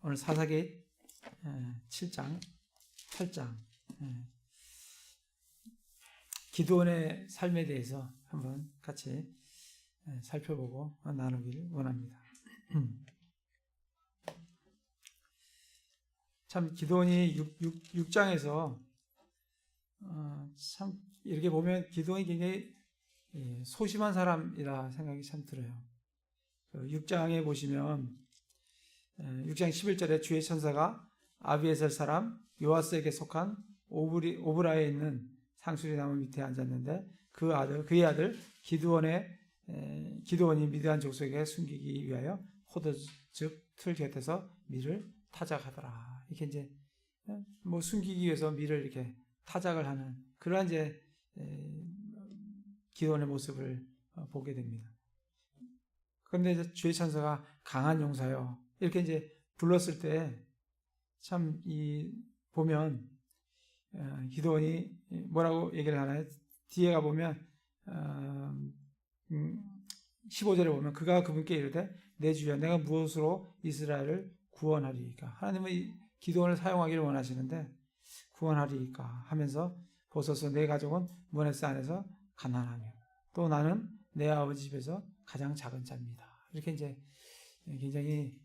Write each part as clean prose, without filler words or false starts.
오늘 사사기 7장, 8장 기드온의 삶에 대해서 한번 같이 살펴보고 나누길 원합니다. 참 기드온이 6장에서 참 이렇게 보면 기드온이 굉장히 소심한 사람이라 생각이 참 들어요. 6장에 보시면 6장 11절에 주의 천사가 아비에셀 사람 요아스에게 속한 오브라에 있는 상수리 나무 밑에 앉았는데 그의 아들 기드온이 미디안 족속에게 숨기기 위하여 포도 즉 틀 곁에서 밀을 타작하더라. 이렇게 이제 숨기기 위해서 밀을 이렇게 타작을 하는 그러한 이제 기드온의 모습을 보게 됩니다. 그런데 이제 주의 천사가 강한 용사요 이렇게 이제 불렀을 때 참 보면 기드온이 뭐라고 얘기를 하나요? 뒤에 가 보면 15절에 보면 그가 그분께 이르되 내 주여 내가 무엇으로 이스라엘을 구원하리이까? 하나님은 기드온을 사용하기를 원하시는데 구원하리이까 하면서 보소서 내 가족은 문에스 안에서 가난하며 또 나는 내 아버지 집에서 가장 작은 자입니다. 이렇게 이제 굉장히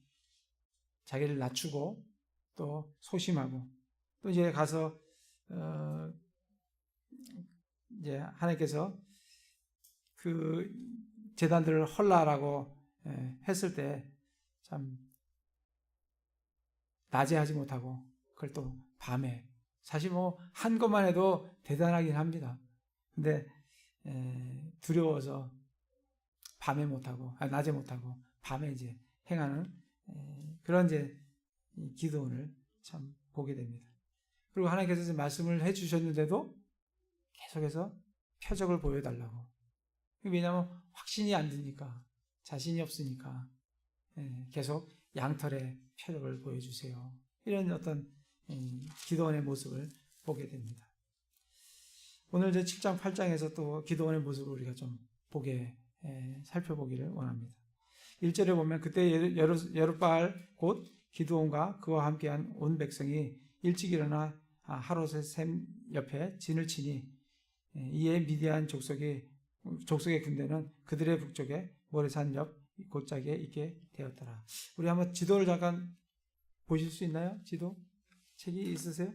자기를 낮추고 또 소심하고 또 이제 가서 이제 하나님께서 그 제단들을 헐라라고 했을 때 참 낮에 하지 못하고 그걸 또 밤에 사실 한 것만 해도 대단하긴 합니다. 근데 두려워서 밤에 못하고 낮에 못하고 밤에 이제 행하는 그런 이제 기도원을 참 보게 됩니다. 그리고 하나님께서 이제 말씀을 해주셨는데도 계속해서 표적을 보여달라고. 왜냐하면 확신이 안 드니까 자신이 없으니까 계속 양털의 표적을 보여주세요. 이런 어떤 기도원의 모습을 보게 됩니다. 오늘 이제 7장 8장에서 또 기도원의 모습을 우리가 좀 살펴보기를 원합니다. 1절에 보면 그때 여룻바알 곧 기드온과 그와 함께한 온 백성이 일찍 일어나 하롯의 샘 옆에 진을 치니 이에 미디안 족속의 군대는 그들의 북쪽에 모레산 옆 골짜기에 있게 되었더라. 우리 한번 지도를 잠깐 보실 수 있나요? 지도? 책이 있으세요?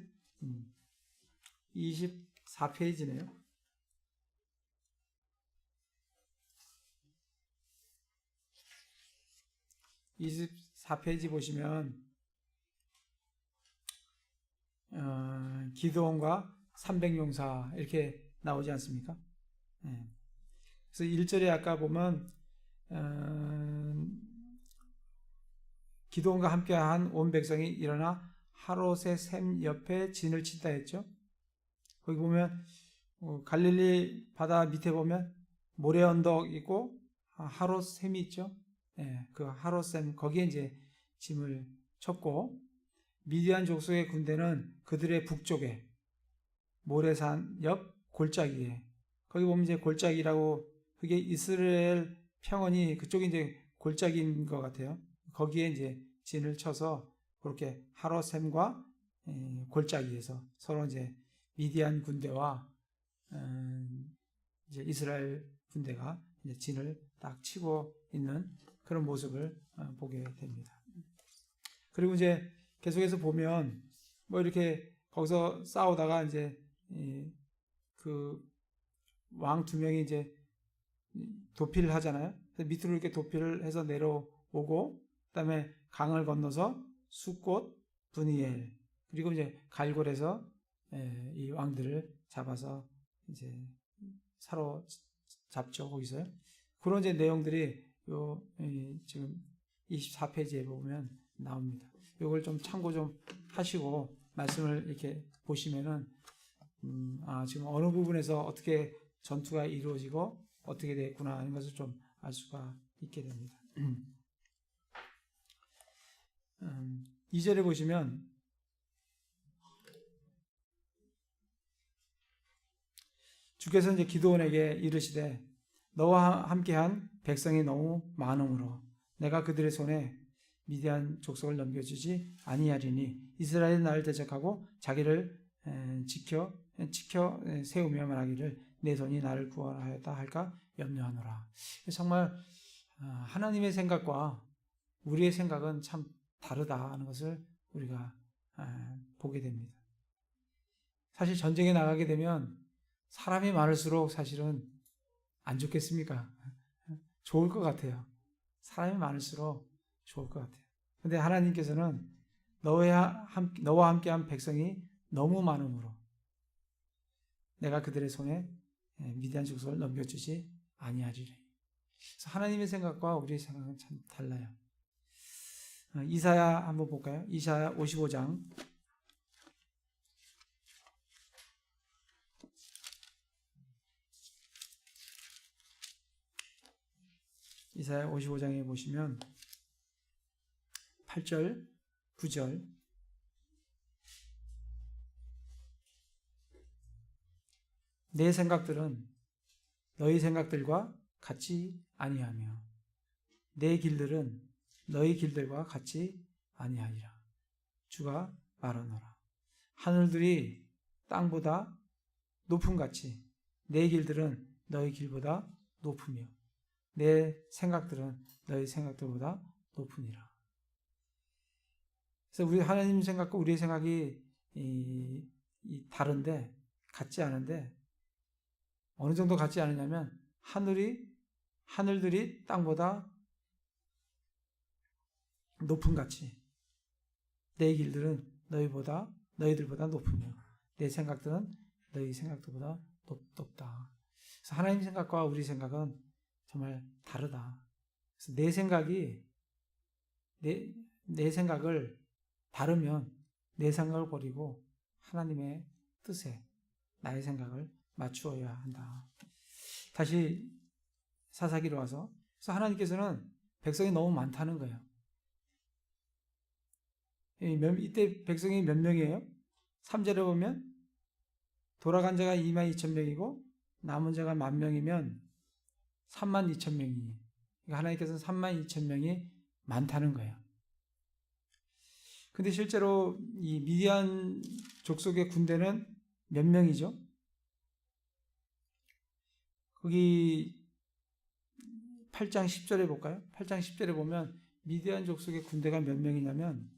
24페이지네요. 24페이지 보시면 기드온과 300용사 이렇게 나오지 않습니까? 그래서 1절에 아까 보면 기드온과 함께한 온 백성이 일어나 하롯의 샘 옆에 진을 친다 했죠. 거기 보면 갈릴리 바다 밑에 보면 모래 언덕 있고 하롯 샘이 있죠. 그 하롯샘 거기에 이제 짐을 쳤고 미디안 족속의 군대는 그들의 북쪽에 모래산 옆 골짜기에 거기 보면 이제 골짜기라고 그게 이스라엘 평원이 그쪽이 이제 골짜기인 것 같아요. 거기에 이제 진을 쳐서 그렇게 하롯샘과 골짜기에서 서로 이제 미디안 군대와 이제 이스라엘 군대가 이제 진을 딱 치고 있는 그런 모습을 보게 됩니다. 그리고 이제 계속해서 보면 이렇게 거기서 싸우다가 이제 그 왕 2명이 이제 도피를 하잖아요. 밑으로 이렇게 도피를 해서 내려오고 그다음에 강을 건너서 숫곳, 브니엘 그리고 이제 갈골에서 이 왕들을 잡아서 이제 사로잡죠. 거기서 그런 이제 내용들이 지금 24페이지에 보면 나옵니다. 이걸 좀 참고 좀 하시고 말씀을 이렇게 보시면은 지금 어느 부분에서 어떻게 전투가 이루어지고 어떻게 됐구나 하는 것을 좀 알 수가 있게 됩니다. 2절에 보시면 주께서 이제 기드온에게 이르시되 너와 함께한 백성이 너무 많으므로 내가 그들의 손에 미디안 족속을 넘겨주지 아니하리니 이스라엘은 나를 대적하고 자기를 지켜 세우며 말하기를 내 손이 나를 구원하였다 할까 염려하노라. 정말 하나님의 생각과 우리의 생각은 참 다르다 하는 것을 우리가 보게 됩니다. 사실 전쟁에 나가게 되면 사람이 많을수록 사실은 안 좋겠습니까? 좋을 것 같아요. 사람이 많을수록 좋을 것 같아요. 그런데 하나님께서는 너와 함께한 백성이 너무 많으므로 내가 그들의 손에 미디안 족속을 넘겨주지 아니하리라. 그래서 하나님의 생각과 우리의 생각은 참 달라요. 이사야 한번 볼까요? 이사야 55장. 이사야 55장에 보시면 8절, 9절 내 생각들은 너희 생각들과 같지 아니하며 내 길들은 너희 길들과 같지 아니하리라. 주가 말하노라. 하늘들이 땅보다 높음같이 내 길들은 너희 길보다 높으며 내 생각들은 너희 생각들보다 높으니라. 그래서 우리 하나님 생각과 우리의 생각이 다른데 같지 않은데 어느 정도 같지 않으냐면 하늘들이 땅보다 높음같이 내 길들은 너희들보다 높으며 내 생각들은 너희 생각들보다 높다. 그래서 하나님 생각과 우리 생각은 정말 다르다. 그래서 내 생각을 다르면 내 생각을 버리고 하나님의 뜻에 나의 생각을 맞추어야 한다. 다시 사사기로 와서 그래서 하나님께서는 백성이 너무 많다는 거예요. 이때 백성이 몇 명이에요? 3절에 보면 돌아간 자가 22,000명이고 남은 자가 10,000명이면 32,000명이 하나님께서는 32,000명이 많다는 거예요. 근데 실제로 이 미디안 족속의 군대는 몇 명이죠? 거기 8장 10절에 볼까요? 8장 10절에 보면 미디안 족속의 군대가 몇 명이냐면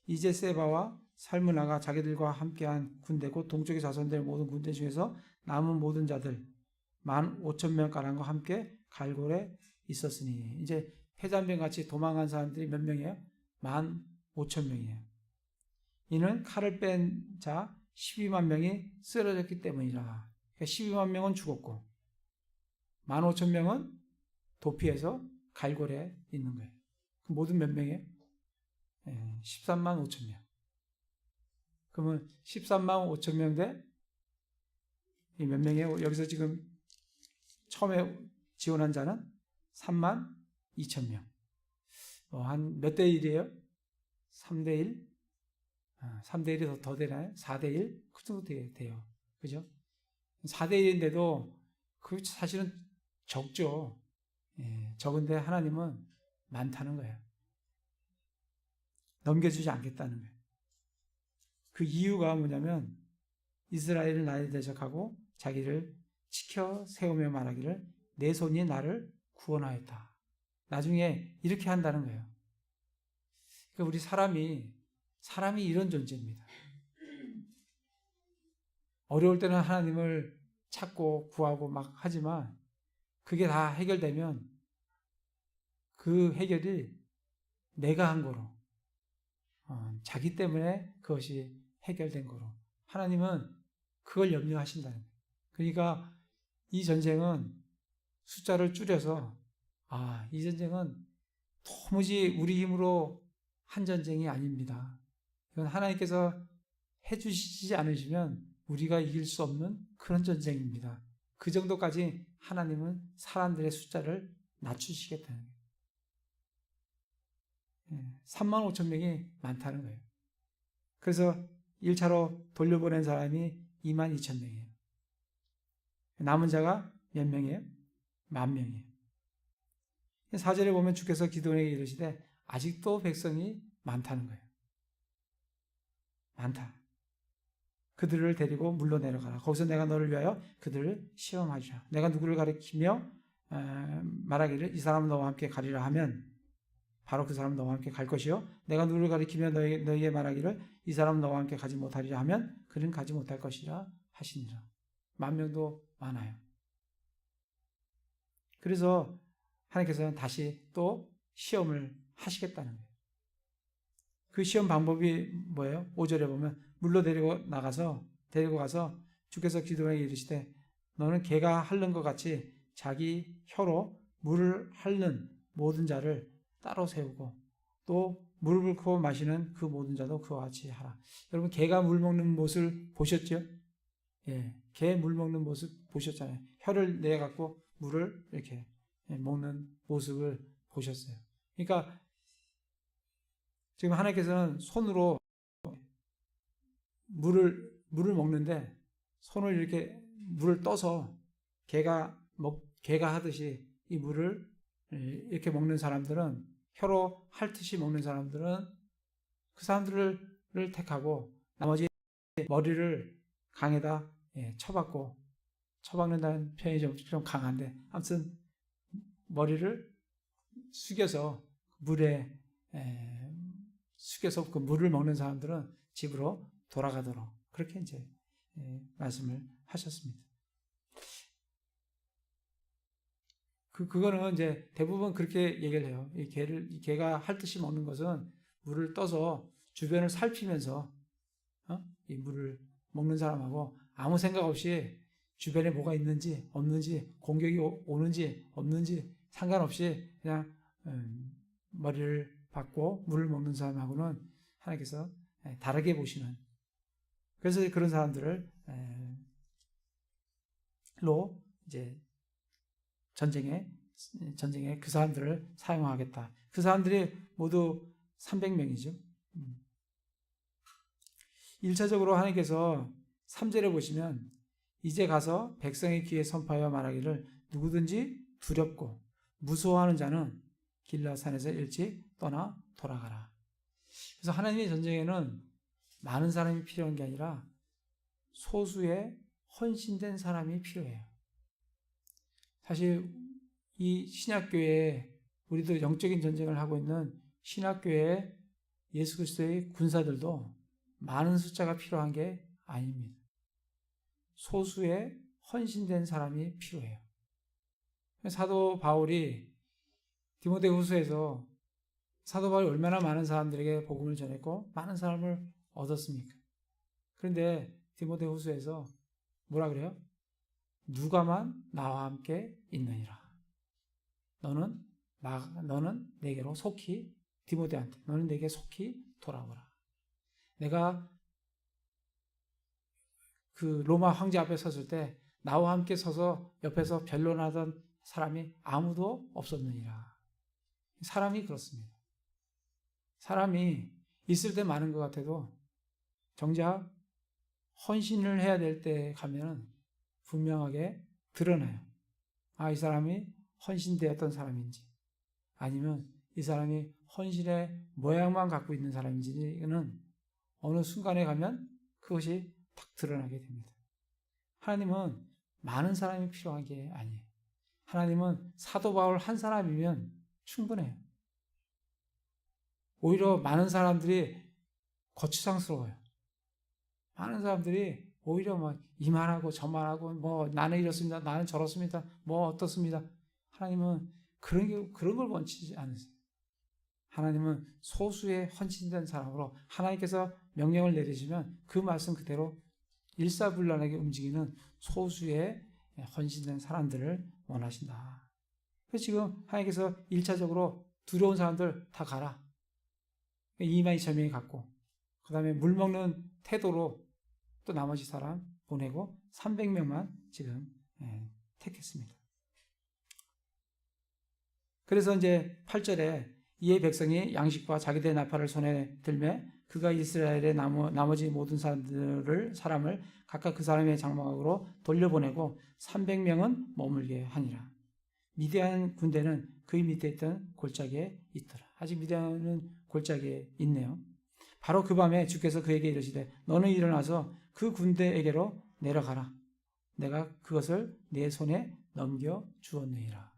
이제세바와 살므나가 자기들과 함께한 군대 곧 동쪽에 자손될 모든 군대 중에서 남은 모든 자들 15,000명가량과 함께 갈골에 있었으니 이제 해잔병 같이 도망간 사람들이 몇 명이에요? 15,000명이에요. 이는 칼을 뺀 자 12만 명이 쓰러졌기 때문이라. 그러니까 12만 명은 죽었고 15,000명은 도피해서 갈골에 있는 거예요. 그 모든 몇 명이에요? 13만 5천 명. 그러면 13만 5천 명 대 몇 명이에요? 여기서 지금 처음에 지원한 자는 3만 2천 명. 한 몇 대 1이에요? 3대 1? 3대 1이 더 되나요? 4대 1? 그 정도 돼요. 그죠? 4대 1인데도 그 사실은 적죠. 적은데 하나님은 많다는 거예요. 넘겨주지 않겠다는 거예요. 그 이유가 뭐냐면 이스라엘은 나를 대적하고 자기를 지켜 세우며 말하기를 내 손이 나를 구원하였다. 나중에 이렇게 한다는 거예요. 그러니까 우리 사람이 이런 존재입니다. 어려울 때는 하나님을 찾고 구하고 막 하지만 그게 다 해결되면 그 해결이 내가 한 거로 자기 때문에 그것이 해결된 거로 하나님은 그걸 염려하신다는 거예요. 그러니까 이 전쟁은 숫자를 줄여서 이 전쟁은 도무지 우리 힘으로 한 전쟁이 아닙니다. 이건 하나님께서 해주시지 않으시면 우리가 이길 수 없는 그런 전쟁입니다. 그 정도까지 하나님은 사람들의 숫자를 낮추시겠다는 거예요. 3만 5천 명이 많다는 거예요. 그래서 1차로 돌려보낸 사람이 2만 2천 명이에요. 남은 자가 몇 명이에요? 10,000명이에요. 4절에 보면 주께서 기드온에게 이르시되 아직도 백성이 많다는 거예요. 많다. 그들을 데리고 물로 내려가라. 거기서 내가 너를 위하여 그들을 시험하리라. 내가 누구를 가리키며 말하기를 이 사람은 너와 함께 가리라 하면 바로 그 사람은 너와 함께 갈 것이요. 내가 누구를 가리키며 너희에게 말하기를 이 사람은 너와 함께 가지 못하리라 하면 그는 가지 못할 것이라 하시니라. 10,000명도 많아요. 그래서 하나님께서는 다시 또 시험을 하시겠다는 거예요. 그 시험 방법이 뭐예요? 5절에 보면 물로 데리고 가서 주께서 기드온에게 이르시되 너는 개가 핥는 것 같이 자기 혀로 물을 핥는 모든 자를 따로 세우고 또 물을 붓고 마시는 그 모든 자도 그와 같이 하라. 여러분 개가 물 먹는 모습을 보셨죠? 예, 개 물 먹는 모습 보셨잖아요. 혀를 내 갖고 물을 이렇게 먹는 모습을 보셨어요. 그러니까 지금 하나님께서는 손으로 물을 먹는데 손을 이렇게 물을 떠서 개가 하듯이 이 물을 이렇게 먹는 사람들은 혀로 핥듯이 먹는 사람들은 그 사람들을 택하고 나머지 머리를 강에다 쳐박는다는 표현이 좀 강한데 아무튼 머리를 숙여서 물에 숙여서 그 물을 먹는 사람들은 집으로 돌아가도록 그렇게 이제 말씀을 하셨습니다. 그거는 이제 대부분 그렇게 얘기를 해요. 이 개가 핥듯이 먹는 것은 물을 떠서 주변을 살피면서 이 물을 먹는 사람하고 아무 생각 없이 주변에 뭐가 있는지 없는지 공격이 오는지 없는지 상관없이 그냥 머리를 박고 물을 먹는 사람하고는 하나님께서 다르게 보시는, 그래서 그런 사람들을 이제 전쟁에 그 사람들을 사용하겠다. 그 사람들이 모두 300명이죠. 1차적으로 하나님께서 3절에 보시면 이제 가서 백성의 귀에 선포하여 말하기를 누구든지 두렵고 무서워하는 자는 길라산에서 일찍 떠나 돌아가라. 그래서 하나님의 전쟁에는 많은 사람이 필요한 게 아니라 소수의 헌신된 사람이 필요해요. 사실 이 신약교회에 우리도 영적인 전쟁을 하고 있는 신약교회에 예수 그리스도의 군사들도 많은 숫자가 필요한 게 아닙니다. 소수의 헌신된 사람이 필요해요. 사도 바울이 디모데후서에서 사도 바울이 얼마나 많은 사람들에게 복음을 전했고 많은 사람을 얻었습니까? 그런데 디모데후서에서 뭐라 그래요? 누가만 나와 함께 있느니라. 너는 내게로 속히 디모데한테 너는 내게 속히 돌아오라. 내가 그 로마 황제 앞에 섰을 때 나와 함께 서서 옆에서 변론하던 사람이 아무도 없었느니라. 사람이 그렇습니다. 사람이 있을 때 많은 것 같아도 정작 헌신을 해야 될 때 가면은 분명하게 드러나요. 이 사람이 헌신되었던 사람인지 아니면 이 사람이 헌신의 모양만 갖고 있는 사람인지는 어느 순간에 가면 그것이 딱 드러나게 됩니다. 하나님은 많은 사람이 필요한 게 아니에요. 하나님은 사도 바울 한 사람이면 충분해요. 오히려 많은 사람들이 거추장스러워요. 많은 사람들이 오히려 막 이만하고 저만하고 뭐 나는 이렇습니다. 나는 저렇습니다. 뭐 어떻습니다. 하나님은 그런 걸 원치지 않으세요. 하나님은 소수의 헌신된 사람으로 하나님께서 명령을 내리시면 그 말씀 그대로 일사불란하게 움직이는 소수의 헌신된 사람들을 원하신다. 그래서 지금 하나님께서 1차적으로 두려운 사람들 다 가라. 22,000명이 갔고 그 다음에 물 먹는 태도로 또 나머지 사람 보내고 300명만 지금 택했습니다. 그래서 이제 8절에 이에 백성이 양식과 자기들의 나팔을 손에 들매 그가 이스라엘의 나머지 모든 사람을 각각 그 사람의 장막으로 돌려보내고 300명은 머물게 하니라. 미디안 군대는 그의 밑에 있던 골짜기에 있더라. 아직 미디안은 골짜기에 있네요. 바로 그 밤에 주께서 그에게 이르시되 너는 일어나서 그 군대에게로 내려가라. 내가 그것을 내 손에 넘겨 주었느니라.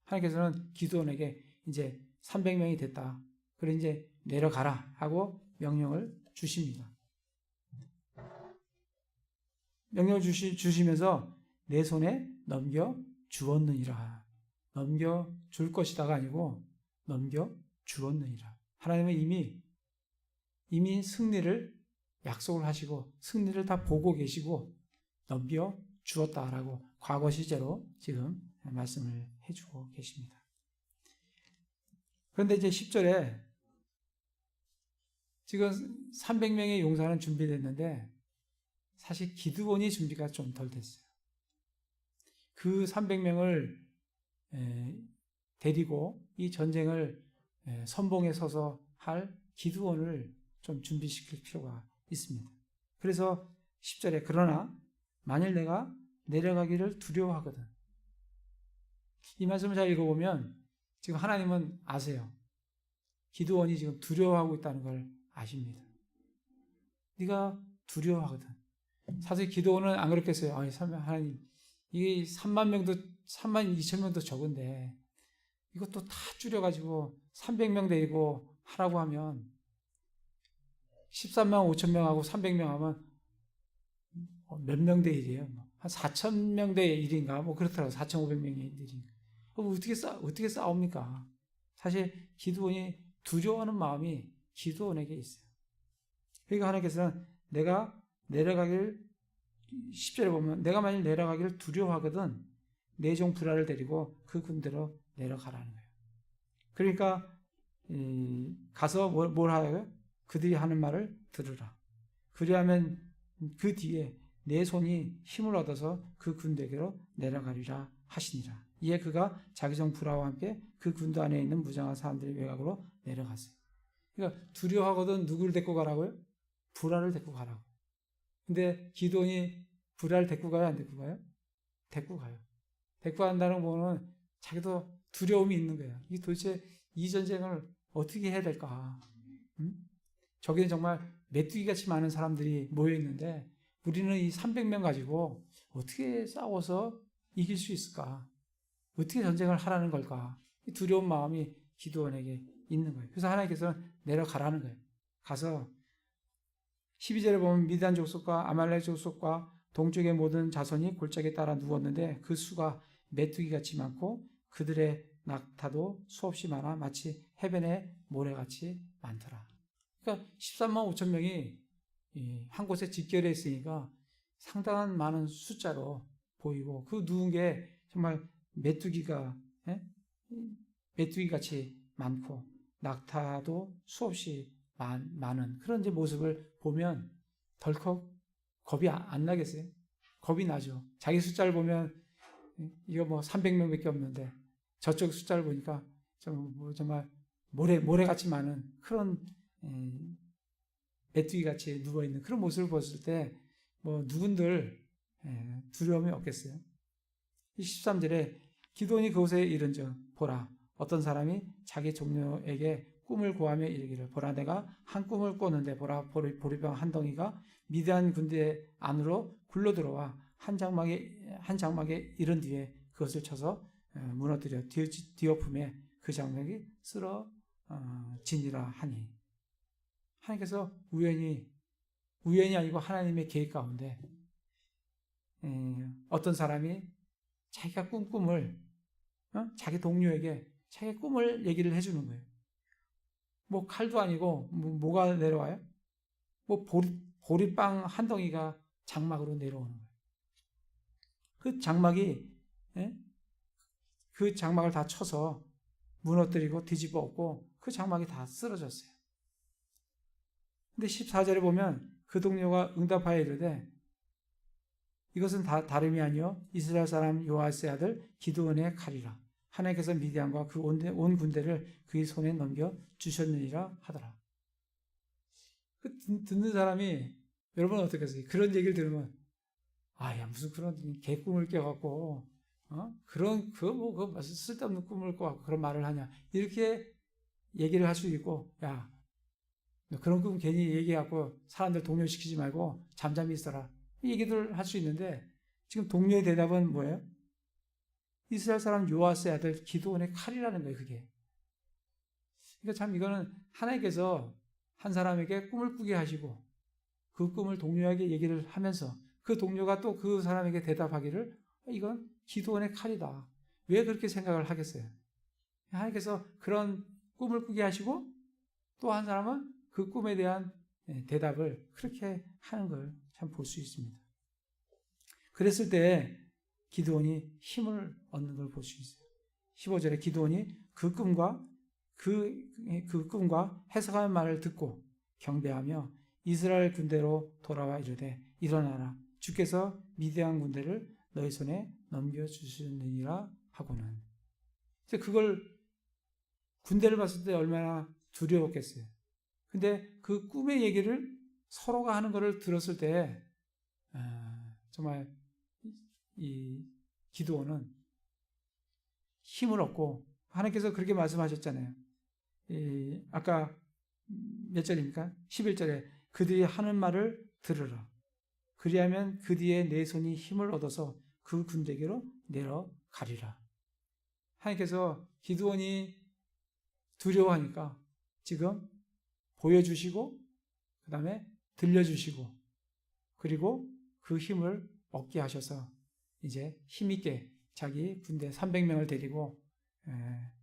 하나님께서는 기드온에게 이제 300명이 됐다. 그래 이제 내려가라 하고 명령을 주십니다. 명령을 주시면서 내 손에 넘겨 주었느니라. 넘겨 줄 것이다가 아니고 넘겨 주었느니라. 하나님은 이미 승리를 약속을 하시고 승리를 다 보고 계시고 넘겨 주었다라고 과거 시제로 지금 말씀을 해주고 계십니다. 그런데 이제 10절에 지금 300명의 용사는 준비됐는데 사실 기드온이 준비가 좀 덜 됐어요. 그 300명을 데리고 이 전쟁을 선봉에 서서 할 기드온을 좀 준비시킬 필요가 있습니다. 그래서 10절에 그러나 만일 내가 내려가기를 두려워하거든. 이 말씀을 잘 읽어보면 지금 하나님은 아세요. 기드온이 지금 두려워하고 있다는 걸 아십니다. 네가 두려워하거든. 사실 기드온은 안 그렇겠어요. 하나님, 이게 3만 2천 명도 적은데 이것도 다 줄여가지고 300명 데리고 하라고 하면 13만 5천 명하고 300명 하면 몇 명 대 1이에요? 한 4천 명 대 1인가? 뭐 그렇더라고요. 4,500명의 1인가. 어떻게 싸웁니까? 사실 기드온이 두려워하는 마음이 기드온에게 있어요. 그러니까 하나님께서는 내가 내려가길 10절에 보면 내가 만일 내려가기를 두려워하거든 내 종 브라를 데리고 그 군대로 내려가라는 거예요. 그러니까 가서 뭘 하라고요? 그들이 하는 말을 들으라. 그리하면 그 뒤에 내 손이 힘을 얻어서 그 군대에게로 내려가리라 하시니라. 이에 그가 자기 종 브라와 함께 그 군대 안에 있는 무장한 사람들의 외곽으로 내려갔어요. 그러니까 두려워하거든 누구를 데리고 가라고요? 브라를 데리고 가라고. 근데 기드온이 브라를 데리고 가요? 안 데리고 가요? 데리고 가요. 데리고 간다는 거는 자기도 두려움이 있는 거예요. 이 도대체 이 전쟁을 어떻게 해야 될까? 저기는 정말 메뚜기같이 많은 사람들이 모여있는데 우리는 이 300명 가지고 어떻게 싸워서 이길 수 있을까? 어떻게 전쟁을 하라는 걸까? 이 두려운 마음이 기드온에게 있는 거예요. 그래서 하나님께서는 내려가라는 거예요. 가서 12절에 보면 미디안 족속과 아말렉 족속과 동쪽의 모든 자손이 골짜기에 따라 누웠는데 그 수가 메뚜기같이 많고 그들의 낙타도 수없이 많아 마치 해변의 모래같이 많더라. 그러니까 13만 5천 명이 한 곳에 집결해 있으니까 상당한 많은 숫자로 보이고 그 누운 게 정말 메뚜기같이 많고 낙타도 수없이 많은 그런 이제 모습을 보면 덜컥 겁이 안 나겠어요? 겁이 나죠. 자기 숫자를 보면 이거 뭐 300명밖에 없는데 저쪽 숫자를 보니까 정말 모래같이 많은 그런 메뚜기같이 누워있는 그런 모습을 봤을 때 뭐 누군들 두려움이 없겠어요? 13절에 기드온이 그곳에 이른즉 보라 어떤 사람이 자기 종료에게 꿈을 고하며 이르기를 보라 내가 한 꿈을 꿨는데 보라 보리병 한 덩이가 미디안 군대 안으로 굴러들어와 한 장막에 이른 뒤에 그것을 쳐서 무너뜨려 뒤엎음에 그 장막이 쓰러지니라 하니 하나님께서 우연이 아니고 하나님의 계획 가운데 어떤 사람이 자기가 꾼 꿈을 자기 동료에게 자기 꿈을 얘기를 해주는 거예요. 뭐 칼도 아니고 뭐가 내려와요? 뭐 보리빵 한 덩이가 장막으로 내려오는 거예요. 그 장막이 그 장막을 다 쳐서 무너뜨리고 뒤집어 엎고 그 장막이 다 쓰러졌어요. 근데 14절에 보면 그 동료가 응답하여 이르되 이것은 다름이 아니요 이스라엘 사람 요아스의 아들 기드온의 칼이라. 하나님께서 미디안과 그 온 군대를 그의 손에 넘겨 주셨느니라 하더라. 그 듣는 사람이 여러분 어떻겠어요? 그런 얘기를 들으면 무슨 그런 개꿈을 꿔갖고 그런 쓸데없는 꿈을 꿔갖고 그런 말을 하냐 이렇게 얘기를 할 수도 있고, 야, 너 그런 꿈 괜히 얘기하고 사람들 동요시키지 말고 잠잠히 있어라. 이 얘기들 할 수 있는데, 지금 동료의 대답은 뭐예요? 이스라엘 사람 요아스의 아들 기드온의 칼이라는 거예요, 그게. 그러니까 참 이거는 하나님께서 한 사람에게 꿈을 꾸게 하시고 그 꿈을 동료에게 얘기를 하면서 그 동료가 또 그 사람에게 대답하기를 이건 기드온의 칼이다. 왜 그렇게 생각을 하겠어요? 하나님께서 그런 꿈을 꾸게 하시고 또 한 사람은 그 꿈에 대한 대답을 그렇게 하는 걸 참 볼 수 있습니다. 그랬을 때 기드온이 힘을 얻는 걸 볼 수 있어요. 15절에 기드온이 그 꿈과 해석하는 말을 듣고 경배하며 이스라엘 군대로 돌아와 이르되 일어나라 주께서 미디안 군대를 너희 손에 넘겨주시느니라 하고는. 그걸 군대를 봤을 때 얼마나 두려웠겠어요. 근데 그 꿈의 얘기를 서로가 하는 것을 들었을 때 정말 이 기드온은 힘을 얻고 하나님께서 그렇게 말씀하셨잖아요. 아까 몇 절입니까? 11절에 그들이 하는 말을 들으라. 그리하면 그 뒤에 내 손이 힘을 얻어서 그 군대에게로 내려가리라. 하나님께서 기드온이 두려워하니까 지금 보여주시고 그 다음에 들려주시고 그리고 그 힘을 얻게 하셔서 이제 힘있게 자기 군대 300명을 데리고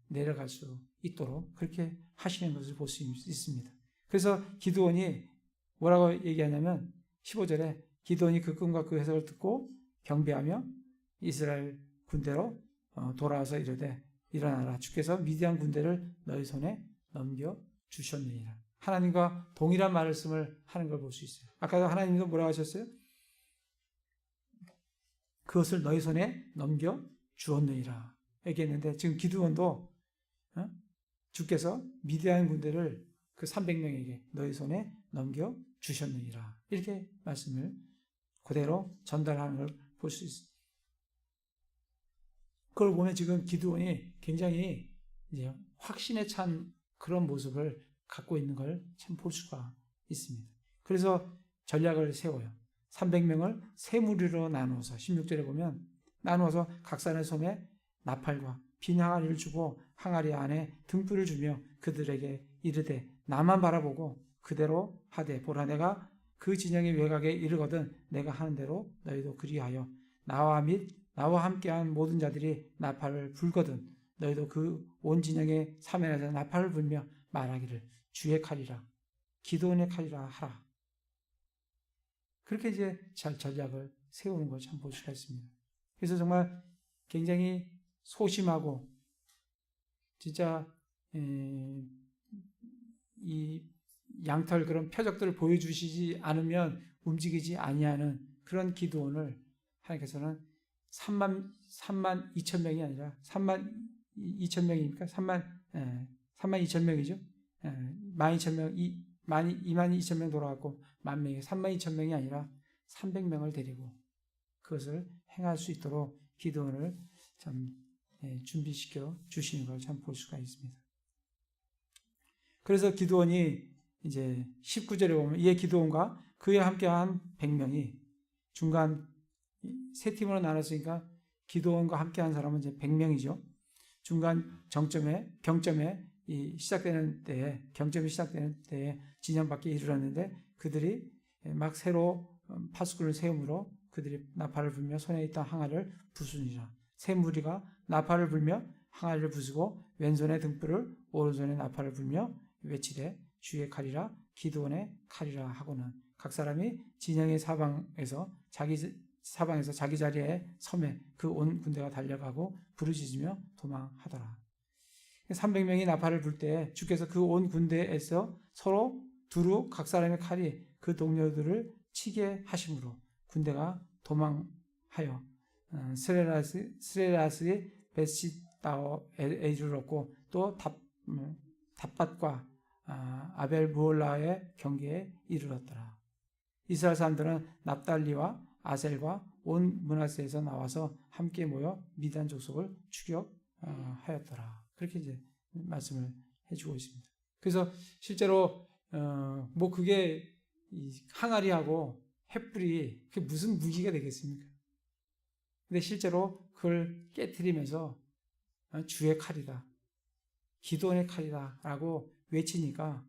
내려갈 수 있도록 그렇게 하시는 것을 볼 수 있습니다. 그래서 기드온이 뭐라고 얘기하냐면 15절에 기드온이 그 꿈과 그 해석을 듣고 경배하며 이스라엘 군대로 돌아와서 이르되 일어나라 주께서 미디안 군대를 너희 손에 넘겨주셨느니라. 하나님과 동일한 말씀을 하는 걸 볼 수 있어요. 아까도 하나님도 뭐라고 하셨어요? 그것을 너희 손에 넘겨주었느니라 얘기했는데 지금 기드온도 주께서 미디안 군대를 그 300명에게 너희 손에 넘겨주셨느니라 이렇게 말씀을 그대로 전달하는 걸 볼 수 있습니다. 그걸 보면 지금 기드온이 굉장히 이제 확신에 찬 그런 모습을 갖고 있는 걸 참 볼 수가 있습니다. 그래서 전략을 세워요. 300명을 세 무리로 나누어서 16절에 보면 나누어서 각 산의 섬에 나팔과 빈 항아리를 주고 항아리 안에 등불을 주며 그들에게 이르되 나만 바라보고 그대로 하되 보라 내가 그 진영의 외곽에 이르거든 내가 하는 대로 너희도 그리하여 나와 함께한 모든 자들이 나팔을 불거든 너희도 그 온 진영의 사면에서 나팔을 불며 말하기를 주의 칼이라 기드온의 칼이라 하라. 그렇게 이제 잘 전략을 세우는 걸 참 볼 수가 있습니다. 그래서 정말 굉장히 소심하고 진짜 이 양털 그런 표적들을 보여주시지 않으면 움직이지 아니하는 그런 기드온을 하나님께서는 3만 2천 명이 아니라 3만 2천 명이니까 3만 2천 명이죠. 12,000명 2만 2천 명 돌아갔고 10,000명이 3만 2천 명이 아니라 300명을 데리고 그것을 행할 수 있도록 기드온을 참 준비시켜 주시는 걸 참 볼 수가 있습니다. 그래서 기드온이 이제 19절에 보면 이에 기드온과 그에 함께한 100명이 중간 세 팀으로 나눴으니까 기드온과 함께한 사람은 이제 100명이죠. 중간 경점에 시작되는 때에 경점이 시작되는 때에 진영 밖에 이르렀는데 그들이 막 새로 파수꾼을 세움으로 그들이 나팔을 불며 손에 있던 항아리를 부수니라. 세 무리가 나팔을 불며 항아리를 부수고 왼손에 등불을 오른손에 나팔을 불며 외치되 주의 칼이라 기드온의 칼이라 하고는 각 사람이 진영의 사방에서 자기 자리에 섬에 그 온 군대가 달려가고 부르짖으며 도망하더라. 300명이 나팔을 불 때 주께서 그 온 군대에서 서로 두루 각 사람의 칼이 그 동료들을 치게 하심으로 군대가 도망하여 스레라스의 베시다오에 이르렀고 또 답밭과 아벨 무올라의 경계에 이르렀더라. 이스라엘 사람들은 납달리와 아셀과 온 므낫세에서 나와서 함께 모여 미디안 족속을 추격하였더라. 그렇게 이제 말씀을 해주고 있습니다. 그래서 실제로 뭐 그게 이 항아리하고 횃불이 그게 무슨 무기가 되겠습니까? 근데 실제로 그걸 깨트리면서 주의 칼이다, 기도원의 칼이다 라고 외치니까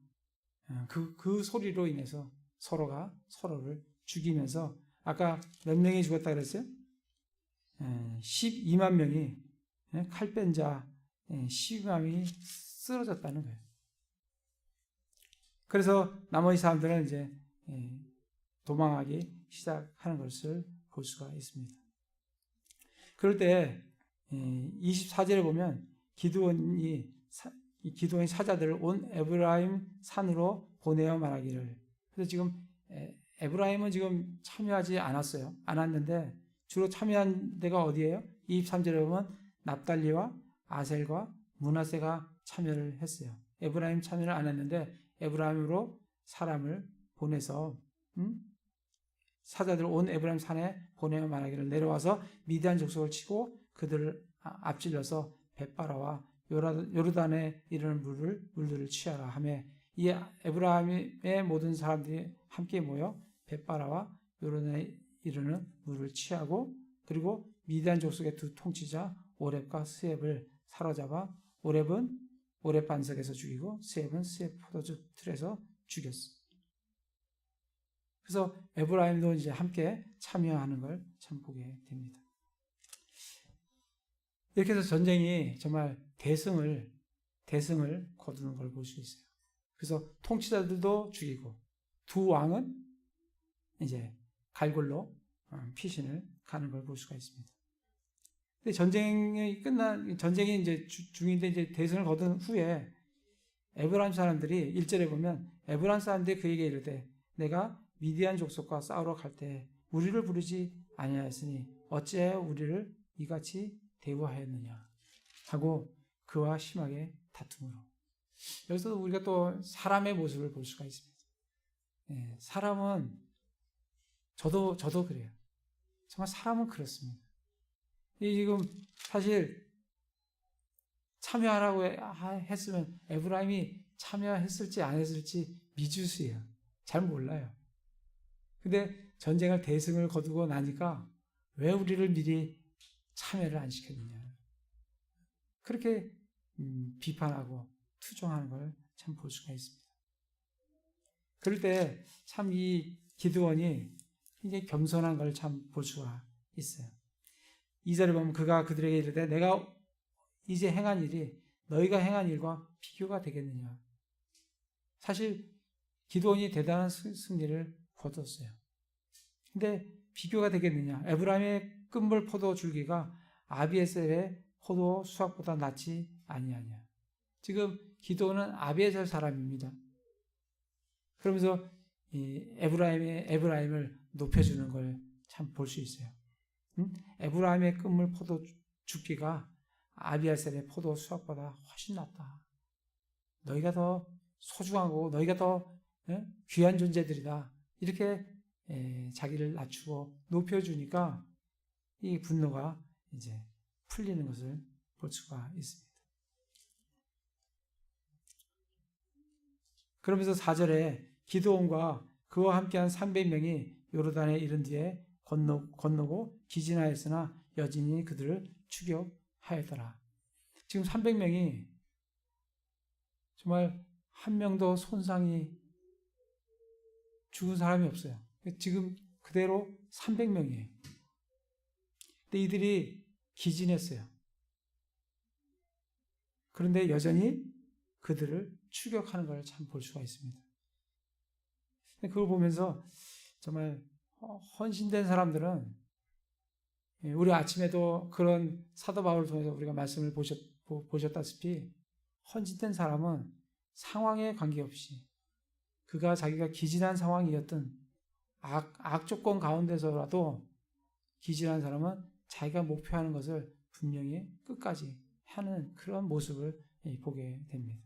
그 소리로 인해서 서로가 서로를 죽이면서, 아까 몇 명이 죽었다 그랬어요? 12만 명이, 칼뺀 자 12만 명이 쓰러졌다는 거예요. 그래서 나머지 사람들은 이제 도망하기 시작하는 것을 볼 수가 있습니다. 그럴 때 24절에 보면 기드온이 사자들을 온 에브라임 산으로 보내어 말하기를. 그래서 지금 에브라임은 지금 참여하지 않았는데 주로 참여한 데가 어디예요? 23절에 보면 납달리와 아셀과 므낫세가 참여를 했어요. 에브라임 참여를 안 했는데 에브라임으로 사람을 보내서 사자들 온 에브라임 산에 보내어 말하기를, 내려와서 미디안 족속을 치고 그들을 앞질러서 벳바라와 요르단에 이르는 물들을 취하라 하며, 이 에브라임의 모든 사람들이 함께 모여 벳바라와 요르단에 이르는 물을 취하고, 그리고 미디안 족속의 두 통치자 오렙과 스앱을 사로잡아 오렙은 오렙 반석에서 죽이고 스앱은 스앱 포도주 틀에서 죽였어. 그래서 에브라임도 이제 함께 참여하는 걸 참 보게 됩니다. 이렇게 해서 전쟁이 정말 대승을 거두는 걸 볼 수 있어요. 그래서 통치자들도 죽이고 두 왕은 이제 갈골로 피신을 가는 걸 볼 수가 있습니다. 근데 전쟁이 이제 중인데 이제 대승을 거둔 후에 에브라임 사람들이 1절에 보면 에브라임 사람들이 그에게 이르되 내가 미디안 족속과 싸우러 갈 때 우리를 부르지 아니하였으니 어찌하여 우리를 이같이 대우하였느냐 하고 그와 심하게 다툼으로. 여기서도 우리가 또 사람의 모습을 볼 수가 있습니다. 사람은 저도 그래요. 정말 사람은 그렇습니다. 지금 사실 참여하라고 했으면 에브라임이 참여했을지 안 했을지 미지수예요. 잘 몰라요. 근데 전쟁을 대승을 거두고 나니까 왜 우리를 미리 참여를 안 시켰느냐. 그렇게 비판하고 투정하는 걸 참 볼 수가 있습니다. 그럴 때 참 이 기드온이 굉장히 겸손한 걸 참 볼 수가 있어요. 2절에 보면 그가 그들에게 이르되 내가 이제 행한 일이 너희가 행한 일과 비교가 되겠느냐. 사실 기드온이 대단한 승리를 거뒀어요. 근데 비교가 되겠느냐. 에브라임의 끝물 포도 줄기가 아비에셀의 포도 수확보다 낫지 아니하냐. 지금 기드온은 아비에셀 사람입니다. 그러면서 이 에브라임을 높여주는 걸 참 볼 수 있어요. 에브라임의 끝물 포도 줄기가 아비에셀의 포도 수확보다 훨씬 낫다. 너희가 더 소중한 거고 너희가 더 귀한 존재들이다. 이렇게 자기를 낮추고 높여주니까 이 분노가 이제 풀리는 것을 볼 수가 있습니다. 그러면서 4절에 기드온과 그와 함께한 300명이 요르단에 이른 뒤에 건너고 기진하였으나 여진이 그들을 추격하였더라. 지금 300명이 정말 한 명도 손상이 죽은 사람이 없어요. 지금 그대로 300명이에요. 근데 이들이 기진했어요. 그런데 여전히 그들을 추격하는 걸 참 볼 수가 있습니다. 그걸 보면서 정말 헌신된 사람들은, 우리 아침에도 그런 사도 바울을 통해서 우리가 말씀을 보셨다시피 헌신된 사람은 상황에 관계없이 그가 자기가 기진한 상황이었던 악조건 가운데서라도 기진한 사람은 자기가 목표하는 것을 분명히 끝까지 하는 그런 모습을 보게 됩니다.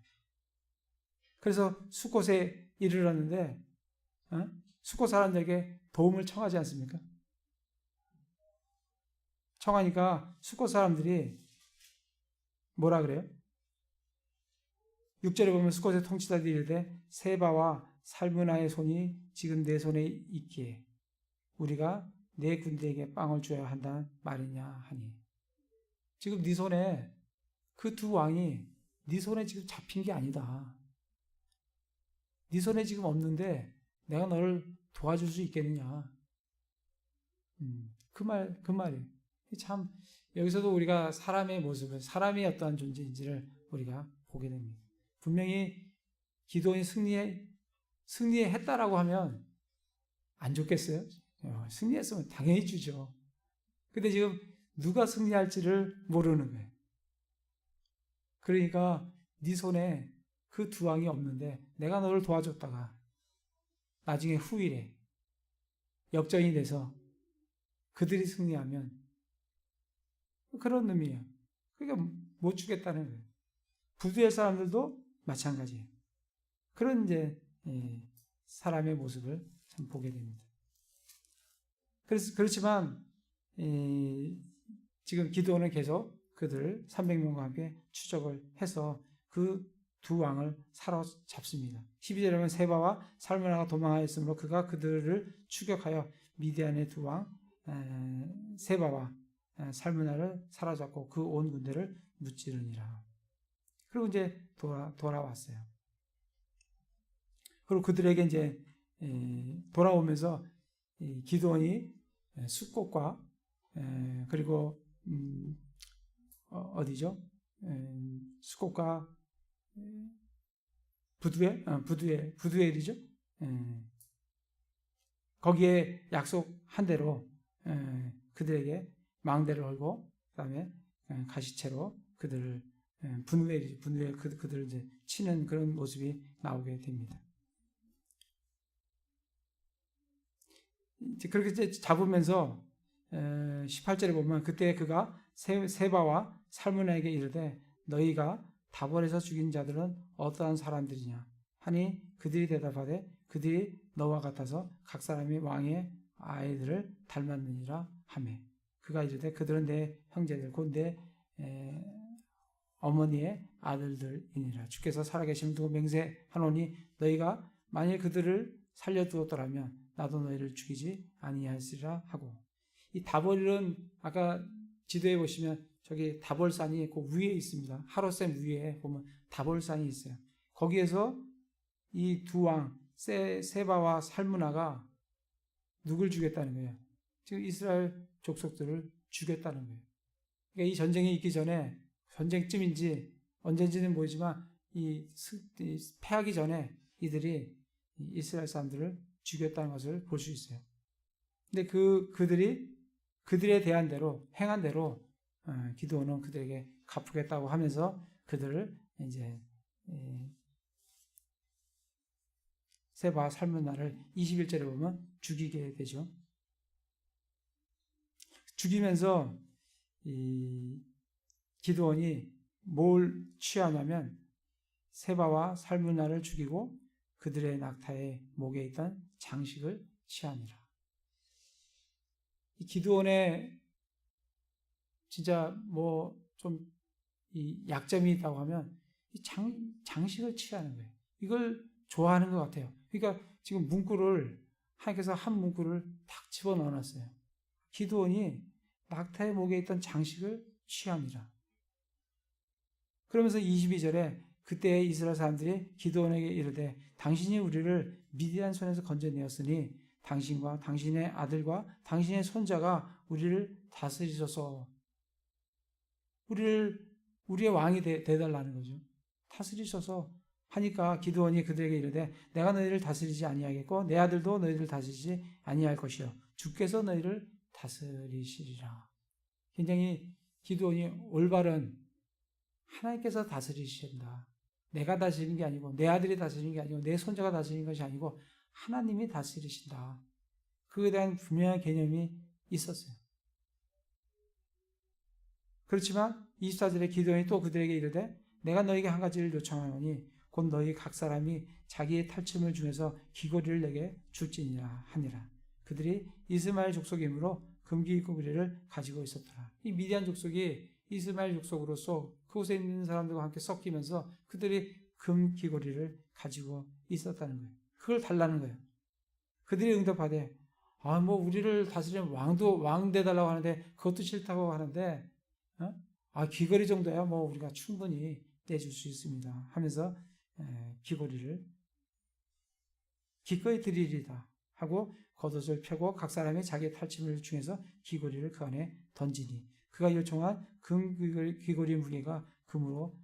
그래서 숫곳에 이르렀는데 숫곳 사람들에게 도움을 청하지 않습니까? 청하니까 숫곳 사람들이 뭐라 그래요? 6절에 보면 스콧의 통치자들이 이르되 세바와 살므나의 손이 지금 내 손에 있기에 우리가 내 군대에게 빵을 줘야 한다는 말이냐 하니, 지금 네 손에 그 두 왕이 네 손에 지금 잡힌 게 아니다. 네 손에 지금 없는데 내가 너를 도와줄 수 있겠느냐. 그 말이에요. 참 여기서도 우리가 사람의 모습을, 사람이 어떠한 존재인지를 우리가 보게 됩니다. 분명히 기도원이 승리했다라고 하면 안 좋겠어요? 승리했으면 당연히 주죠. 근데 지금 누가 승리할지를 모르는 거예요. 그러니까 네 손에 그 두 왕이 없는데 내가 너를 도와줬다가 나중에 후일에 역전이 돼서 그들이 승리하면 그런 의미예요. 그러니까 못 주겠다는 거예요. 부두의 사람들도 마찬가지예요. 그런 이제 사람의 모습을 참 보게 됩니다. 그렇지만 지금 기도원은 계속 그들을 300명과 함께 추적을 해서 그 두 왕을 사로잡습니다. 12절에 보면 세바와 살므나가 도망하였으므로 그가 그들을 추격하여 미디안의 두 왕 세바와 살므나를 사로잡고 그 온 군대를 무찌르니라. 그리고 이제 돌아왔어요. 그리고 그들에게 이제 돌아오면서 기드온이 숫곳과 그리고 어디죠? 숫곳과 부두엘이죠. 거기에 약속한 대로 그들에게 망대를 걸고 그다음에 가시채로 그들을 분우엘 그들을 이제 치는 그런 모습이 나오게 됩니다. 이제 그렇게 이제 잡으면서 18절에 보면 그때 그가 세바와 살므나에게 이르되 너희가 다볼에서 죽인 자들은 어떠한 사람들이냐 하니 그들이 대답하되 그들이 너와 같아서 각 사람이 왕의 아이들을 닮았느니라 하며 그가 이르되 그들은 내 형제들 곧 내 어머니의 아들들이니라. 주께서 살아계심을 두고 맹세하노니 너희가 만일 그들을 살려두었더라면 나도 너희를 죽이지 아니하였으리라 하고, 이 다볼은 아까 지도에 보시면 저기 다볼산이 그 위에 있습니다. 하롯셈 위에 보면 다볼산이 있어요. 거기에서 이 두 왕 세바와 살므나가 누굴 죽였다는 거예요? 지금 이스라엘 족속들을 죽였다는 거예요. 그러니까 이 전쟁이 있기 전에, 전쟁쯤인지 언젠지는 모르지만 이 패하기 전에 이들이 이스라엘 사람들을 죽였다는 것을 볼 수 있어요. 근데 그들에 대한 대로 행한 대로 기드온은 그들에게 갚겠다고 하면서 그들을 이제 세바 살므나를 21절에 보면 죽이게 되죠. 죽이면서 이 기드온이 뭘 취하냐면 세바와 살므나를 죽이고 그들의 낙타의 목에 있던 장식을 취하니라. 이 기드온의 진짜 뭐 좀 이 약점이 있다고 하면 이 장식을 취하는 거예요. 이걸 좋아하는 것 같아요. 그러니까 지금 문구를 하나님께서 한 문구를 탁 집어 넣어놨어요. 기드온이 낙타의 목에 있던 장식을 취합니다. 그러면서 22절에 그때 이스라엘 사람들이 기드온에게 이르되 당신이 우리를 미디안 손에서 건져내었으니 당신과 당신의 아들과 당신의 손자가 우리를 다스리소서. 우리의 왕이 되달라는 거죠. 다스리소서 하니까 기드온이 그들에게 이르되 내가 너희를 다스리지 아니하겠고 내 아들도 너희를 다스리지 아니할 것이요 주께서 너희를 다스리시리라. 굉장히 기드온이 올바른, 하나님께서 다스리신다. 내가 다스리는 게 아니고 내 아들이 다스리는 게 아니고 내 손자가 다스리는 것이 아니고 하나님이 다스리신다. 그에 대한 분명한 개념이 있었어요. 그렇지만 24절에 기드온이 또 그들에게 이르되 내가 너에게 한 가지를 요청하노니 곧 너희 각 사람이 자기의 탈취물 중에서 귀고리를 내게 줄지니라 하니라. 그들이 이스마엘 족속이므로 금귀 귀고리를 가지고 있었더라. 이 미디안 족속이 이스마엘 족속으로서 그곳에 있는 사람들과 함께 섞이면서 그들이 금 귀고리를 가지고 있었다는 거예요. 그걸 달라는 거예요. 그들이 응답하되 뭐 우리를 다스리는 왕 돼달라고 하는데 그것도 싫다고 하는데 귀걸이 정도야 뭐 우리가 충분히 떼줄 수 있습니다 하면서 귀걸이를 기꺼이 드리리다 하고 겉옷을 펴고 각 사람이 자기의 탈취물 중에서 귀걸이를 그 안에 던지니 그가 요청한 금 귀걸이 무게가 금으로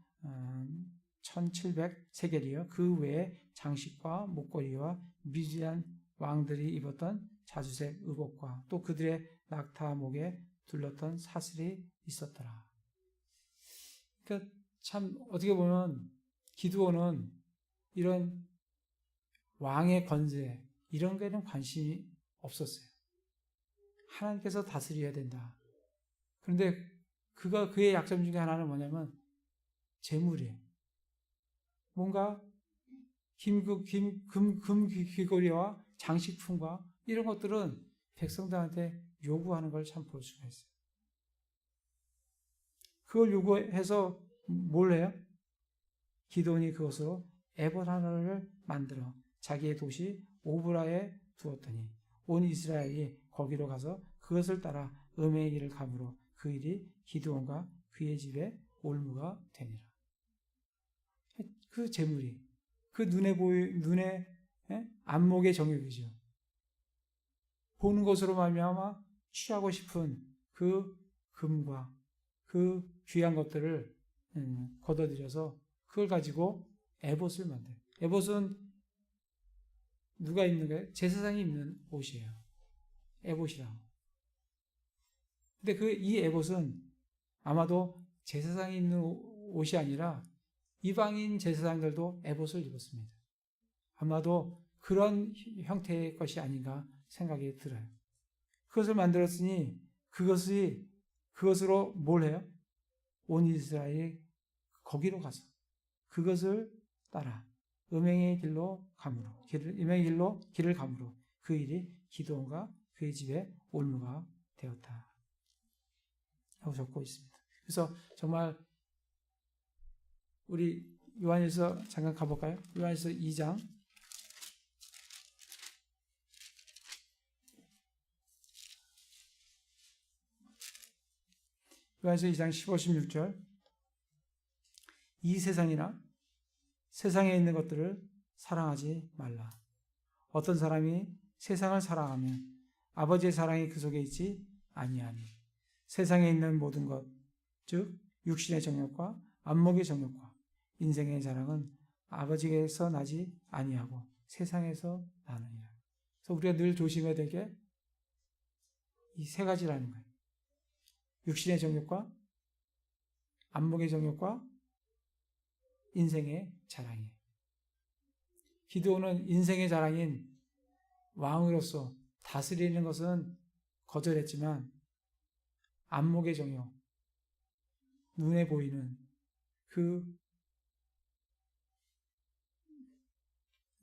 1700세겔이요. 그 외에 장식과 목걸이와 미디안 왕들이 입었던 자주색 의복과 또 그들의 낙타 목에 둘렀던 사슬이 있었더라. 그러니까 참 어떻게 보면 기드온은 이런 왕의 권세 이런 거에는 관심이 없었어요. 하나님께서 다스려야 된다. 그런데 그의 약점 중에 하나는 뭐냐면 재물이에요. 뭔가 금 귀걸이와 장식품과 이런 것들은 백성들한테 요구하는 걸 참 볼 수가 있어요. 그걸 요구해서 뭘 해요? 기드온이 그것으로 에봇 하나를 만들어 자기의 도시 오브라에 두었더니 온 이스라엘이 거기로 가서 그것을 따라 음행의 길을 감으로 그 일이 기드온과 그의 집에 올무가 되니라. 그 재물이 그 눈에 안목의 정욕이죠. 보는 것으로 말미암아 취하고 싶은 그 금과 그 귀한 것들을 걷어들여서 그걸 가지고 에봇을 만들어요. 에봇은 누가 입는 거예요? 제사장이 입는 옷이에요. 에봇이라고. 근데 이 에봇은 아마도 제사장이 입는 옷이 아니라 이방인 제사장들도 에봇을 입었습니다. 아마도 그런 형태의 것이 아닌가 생각이 들어요. 그것을 만들었으니 그것으로 뭘 해요? 온 이스라엘이 거기로 가서 그것을 따라 음행의 길로 길을 감으로 그 일이 기드온과 그의 집에 올무가 되었다. 하고 적고 있습니다. 그래서 정말 우리 요한일서 잠깐 가볼까요? 요한일서 2장 요한일서 2장 15, 16절 이 세상이나 세상에 있는 것들을 사랑하지 말라. 어떤 사람이 세상을 사랑하면 아버지의 사랑이 그 속에 있지 아니하니 세상에 있는 모든 것, 즉 육신의 정욕과 안목의 정욕과 인생의 자랑은 아버지에게서 나지 아니하고 세상에서 나느니라. 그래서 우리가 늘 조심해야 될 게 이 세 가지라는 거예요. 육신의 정욕과 안목의 정욕과 인생의 자랑이에요. 기드온은 인생의 자랑인 왕으로서 다스리는 것은 거절했지만 안목의 정욕, 눈에 보이는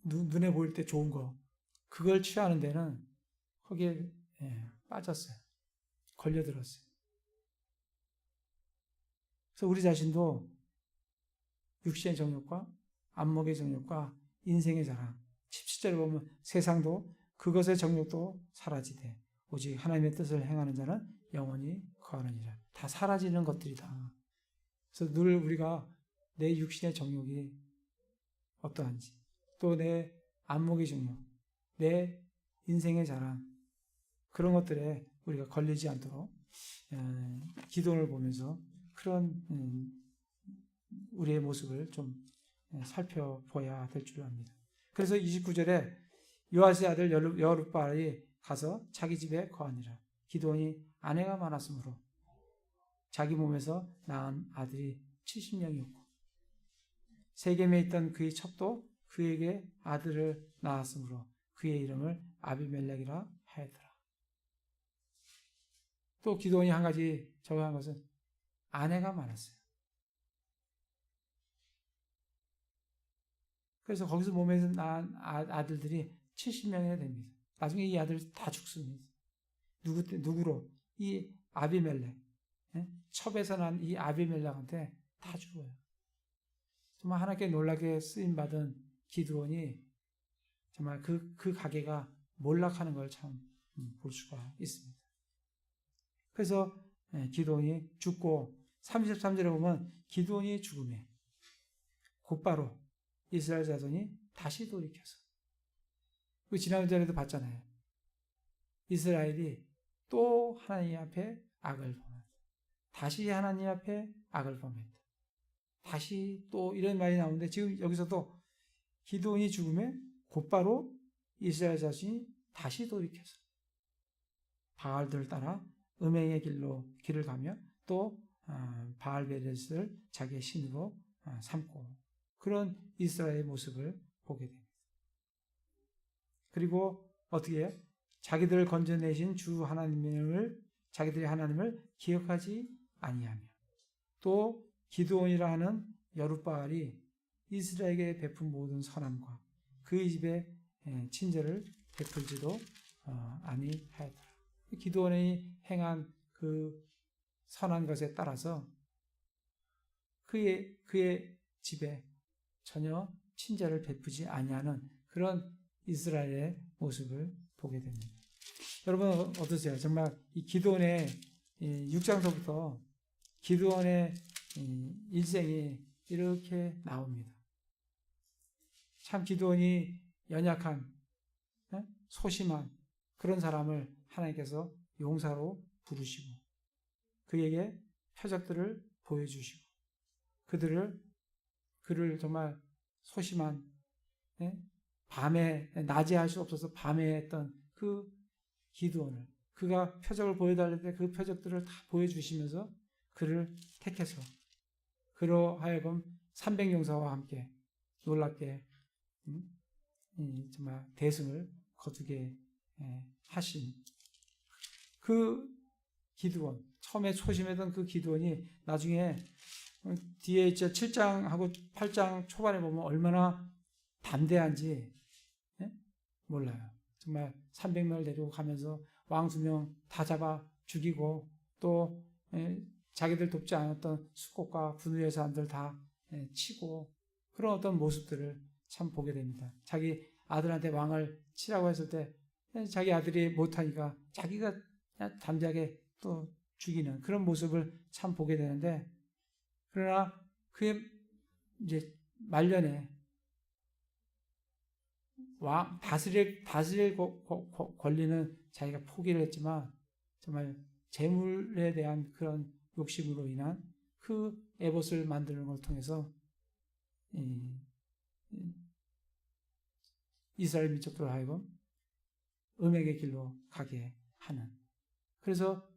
눈에 보일 때 좋은 거 그걸 취하는 데는 거기에 빠졌어요. 걸려들었어요. 그래서 우리 자신도 육신의 정욕과 안목의 정욕과 인생의 자랑 17절에 보면 세상도 그것의 정욕도 사라지되 오직 하나님의 뜻을 행하는 자는 영원히 거하느니라. 다 사라지는 것들이다. 그래서 늘 우리가 내 육신의 정욕이 어떠한지 또 내 안목의 정욕 내 인생의 자랑 그런 것들에 우리가 걸리지 않도록 기도를 보면서 그런 우리의 모습을 좀 살펴봐야 될 줄 압니다. 그래서 29절에 요아스의 아들 여룹바알이 가서 자기 집에 거하니라. 기드온이 아내가 많았으므로 자기 몸에서 낳은 아들이 70명이었고 세겜에 있던 그의 첩도 그에게 아들을 낳았으므로 그의 이름을 아비멜렉이라 하였더라. 또 기드온이 한 가지 적용한 것은 아내가 많았어요. 그래서 거기서 몸에서 낳은 아들들이 70명이나 됩니다. 나중에 이 아들 다 죽습니다. 누구로? 이 아비멜렉. 첩에서 난 이 아비멜렉한테 다 죽어요. 정말 하나님께 놀라게 쓰임받은 기드온이 정말 그 가게가 몰락하는 걸 참 볼 수가 있습니다. 그래서 기드온이 죽고 33절에 보면 기드온이 죽음에 곧바로 이스라엘 자손이 다시 돌이켜서 지난번에도 봤잖아요. 이스라엘이 또 하나님 앞에 악을 범했다. 다시 하나님 앞에 악을 범했다. 다시 또 이런 말이 나오는데 지금 여기서도 기드온이 죽음에 곧바로 이스라엘 자손이 다시 돌이켜서 바알들을 따라 음행의 길을 가며 또 바알베렛을 자기의 신으로 삼고 그런 이스라엘의 모습을 보게 됩니다. 그리고 어떻게 해요? 자기들을 건져내신 주 하나님을 자기들의 하나님을 기억하지 아니하며 또 기드온이라 하는 여룻바알이 이스라엘에게 베푼 모든 선함과 그의 집에 친절을 베풀지도 아니하였더라. 기드온이 행한 그 선한 것에 따라서 그의 집에 전혀 친절을 베푸지 아니하는 그런 이스라엘의 모습을 보게 됩니다. 여러분 어떠세요? 정말 이 기드온의 6장서부터 기드온의 일생이 이렇게 나옵니다. 참 기드온이 연약한 소심한 그런 사람을 하나님께서 용사로 부르시고 그에게 표적들을 보여주시고 그를 정말 소심한 밤에 낮에 할 수 없어서 밤에 했던 그 기드온을 그가 표적을 보여달릴 때 그 표적들을 다 보여주시면서 그를 택해서 그로 하여금 300용사와 함께 놀랍게 정말 대승을 거두게 하신 그 기드온, 처음에 소심했던 그 기드온이 나중에 뒤에 이제 7장하고 8장 초반에 보면 얼마나 담대한지 몰라요. 정말 300명을 데리고 가면서 왕 2명 다 잡아 죽이고 또 자기들 돕지 않았던 숙곡과 분유의 사람들 다 치고 그런 어떤 모습들을 참 보게 됩니다. 자기 아들한테 왕을 치라고 했을 때 자기 아들이 못하니까 자기가 담대하게 또 죽이는 그런 모습을 참 보게 되는데 그러나 그의 이제 말년에 왕 다스릴 권리는 자기가 포기를 했지만 정말 재물에 대한 그런 욕심으로 인한 그 에봇을 만드는 걸 통해서 이스라엘 민족들을 하여금 음행의 길로 가게 하는 그래서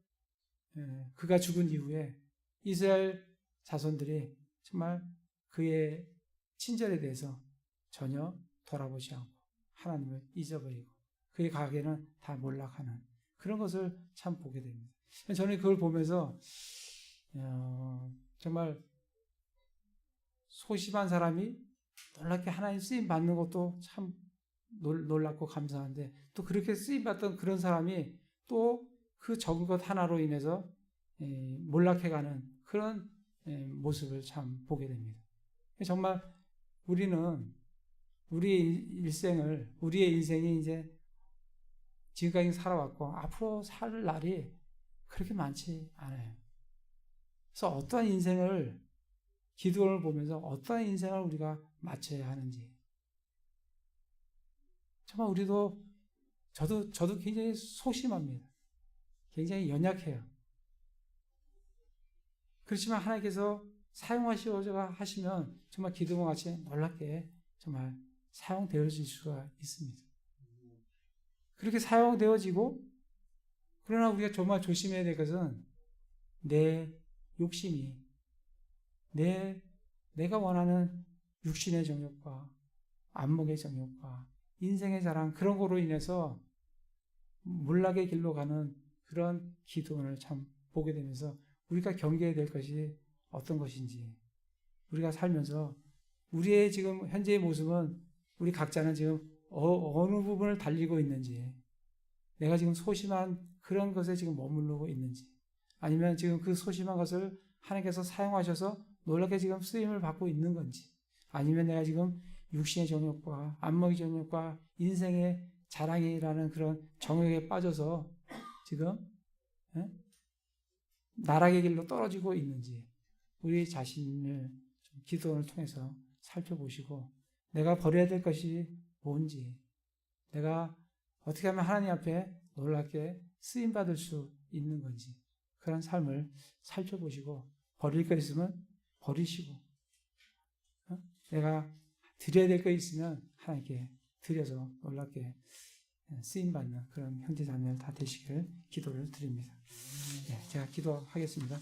그가 죽은 이후에 이스라엘 자손들이 정말 그의 친절에 대해서 전혀 돌아보지 않고 하나님을 잊어버리고 그의 가게는 다 몰락하는 그런 것을 참 보게 됩니다. 저는 그걸 보면서 정말 소심한 사람이 놀랍게 하나님 쓰임 받는 것도 참 놀랍고 감사한데 또 그렇게 쓰임 받던 그런 사람이 또 그 적은 것 하나로 인해서 몰락해가는 그런 모습을 참 보게 됩니다. 정말 우리는 우리의 인생이 이제 지금까지 살아왔고 앞으로 살 날이 그렇게 많지 않아요. 그래서 어떠한 인생을 기도를 보면서 어떠한 인생을 우리가 마쳐야 하는지 정말 저도 굉장히 소심합니다. 굉장히 연약해요. 그렇지만 하나님께서 사용하시고자 하시면 정말 기도와 같이 놀랍게 정말 사용되어질 수가 있습니다. 그렇게 사용되어지고 그러나 우리가 정말 조심해야 될 것은 내 욕심이 내가 원하는 육신의 정욕과 안목의 정욕과 인생의 자랑 그런 거로 인해서 몰락의 길로 가는 그런 기도원을 참 보게 되면서 우리가 경계해야 될 것이 어떤 것인지 우리가 살면서 우리의 지금 현재의 모습은 우리 각자는 지금 어느 부분을 달리고 있는지 내가 지금 소심한 그런 것에 지금 머무르고 있는지 아니면 지금 그 소심한 것을 하나님께서 사용하셔서 놀랍게 지금 쓰임을 받고 있는 건지 아니면 내가 지금 육신의 정욕과 안목의 정욕과 인생의 자랑이라는 그런 정욕에 빠져서 지금 나락의 길로 떨어지고 있는지 우리 자신을 좀 기도를 통해서 살펴보시고 내가 버려야 될 것이 뭔지 내가 어떻게 하면 하나님 앞에 놀랍게 쓰임받을 수 있는 건지 그런 삶을 살펴보시고 버릴 거 있으면 버리시고 내가 드려야 될 거 있으면 하나님께 드려서 놀랍게 쓰임받는 그런 형제자매들 다 되시기를 기도를 드립니다. 네, 제가 기도하겠습니다.